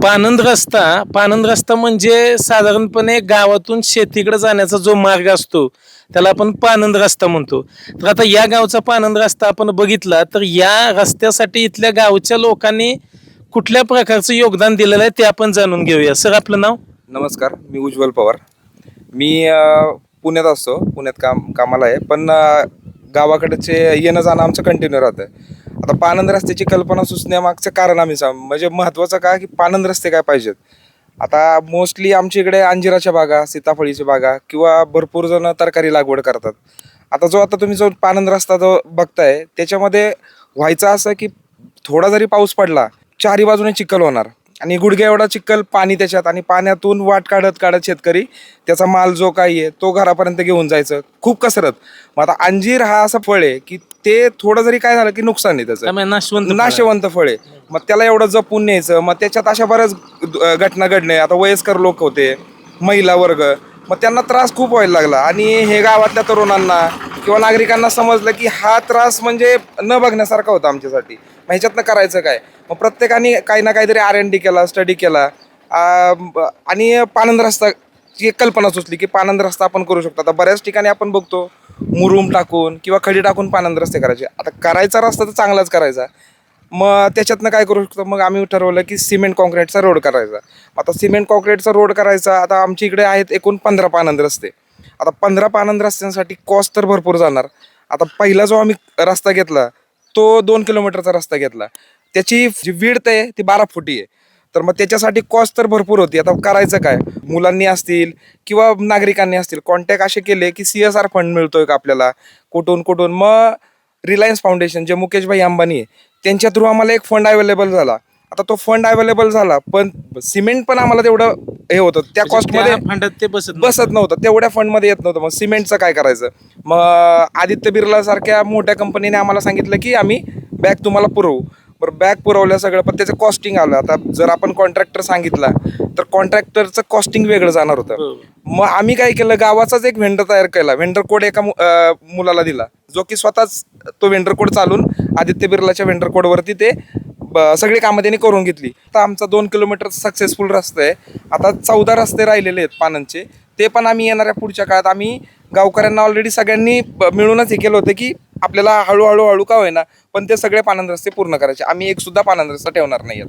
पाणंद रस्ता म्हणजे साधारणपणे गावातून शेतीकडे जाण्याचा जो मार्ग असतो त्याला आपण पाणंद रस्ता म्हणतो. तर आता या गावचा पाणंद रस्ता आपण बघितला तर या रस्त्यासाठी इथल्या गावच्या लोकांनी कुठल्या प्रकारचं योगदान दिलेलं आहे ते आपण जाणून घेऊया. सर, आपलं नाव? नमस्कार, मी उज्ज्वल पवार. मी पुण्यात असतो, पुण्यात कामाला आहे, पण गावाकडचे येणं जाणं आमचं कंटिन्यू राहतं. आता पाणंद रस्त्याची कल्पना सुचण्यामागचं कारण आम्ही म्हणजे महत्त्वाचं काय की पाणंद रस्ते काय पाहिजेत. आता मोस्टली आमच्या इकडे अंजिराच्या बागा, सीताफळीच्या बागा किंवा भरपूर जण तरकारी लागवड करतात. आता तुम्ही जो पाणंद रस्ता जो बघताय त्याच्यामध्ये व्हायचं असं की थोडा जरी पाऊस पडला चारी बाजूने चिखल होणार आणि गुडघ्या एवढा चिखल पाणी त्याच्यात, आणि पाण्यातून वाट काढत काढत शेतकरी त्याचा माल जो काही आहे तो घरापर्यंत घेऊन जायचं, खूप कसरत. मग आता अंजीर हा असा फळ आहे की ते थोडं जरी काय झालं की नुकसान आहे त्याचं, त्यामुळे नाशवंत फळ आहे. मग त्याला एवढं जपून न्यायचं, मग त्याच्यात अशा बऱ्याच घटना घडणे. आता वयस्कर लोक होते, महिला वर्ग, मग त्यांना त्रास खूप व्हायला लागला. आणि हे गावातल्या तरुणांना किंवा नागरिकांना समजलं की हा त्रास म्हणजे न बघण्यासारखा होता आमच्यासाठी. मग ह्याच्यातनं करायचं काय? मग प्रत्येकाने काही ना काहीतरी R&D केला, स्टडी केला, आणि पाणंद रस्ताची एक कल्पना सुचली की पाणंद रस्ता आपण करू शकतो. आता बऱ्याच ठिकाणी आपण बघतो मुरुम टाकून किंवा खडी टाकून पाणंद रस्ते करायचे. आता करायचा रस्ता तर चांगलाच करायचा, मग त्याच्यातनं काय करू शकतो? मग आम्ही ठरवलं की सिमेंट कॉन्क्रीटचा रोड करायचा. आता सिमेंट कॉन्क्रीटचा रोड करायचा, आता आमच्या इकडे आहेत एकूण 15 पाणंद रस्ते. आता 15 पाणंद रस्त्यांसाठी कॉस्ट तर भरपूर जाणार. आता पहिला जो आम्ही रस्ता घेतला तो 2 किलोमीटरचा रस्ता घेतला, त्याची जी विड्थ आहे ती 12 फुटी आहे. तर मग त्याच्यासाठी कॉस्ट तर भरपूर होती. आता करायचं काय? मुलांनी असतील किंवा नागरिकांनी असतील कॉन्टॅक्ट असे केले की CSR फंड मिळतोय का आपल्याला, कुठून. मग रिलायन्स फाउंडेशन, जे मुकेशभाई अंबानी आहे, त्यांच्या थ्रू आम्हाला एक फंड अवेलेबल झाला. आता तो फंड अवेलेबल झाला, पण सिमेंट पण आम्हाला तेवढं हे होतं, त्या कॉस्टमध्ये फंडात ते बसत नव्हतं, तेवढ्या फंडमध्ये येत नव्हतं. मग सिमेंटचं काय करायचं? मग आदित्य बिर्ला सारख्या मोठ्या कंपनीने आम्हाला सांगितलं की आम्ही बॅग तुम्हाला पुरवू. बरं, बॅग पुरवल्या सगळं, पण त्याचं कॉस्टिंग आलं. आता जर आपण कॉन्ट्रॅक्टर सांगितला तर कॉन्ट्रॅक्टरचं कॉस्टिंग वेगळं जाणार होतं. मग आम्ही काय केलं, गावाचाच एक व्हेंडर तयार केला. व्हेंडर कोड एका मुलाला दिला, जो की स्वतःच तो व्हेंडर कोड चालून आदित्य बिर्लाच्या व्हेंडर कोडवरती ते सगळी कामं त्यांनी करून घेतली. आता आमचा 2 किलोमीटर सक्सेसफुल रस्ता आहे. आता 14 रस्ते राहिलेले आहेत पाणंदचे, ते पण आम्ही येणाऱ्या पुढच्या काळात आम्ही गावकऱ्यांना ऑलरेडी सगळ्यांनी मिळूनच हे केलं होतं की आपल्याला हळूहळू का होईना पण ते सगळे पाणंद रस्ते पूर्ण करायचे. आम्ही एक सुद्धा पाणंद रस्ता ठेवणार नाही.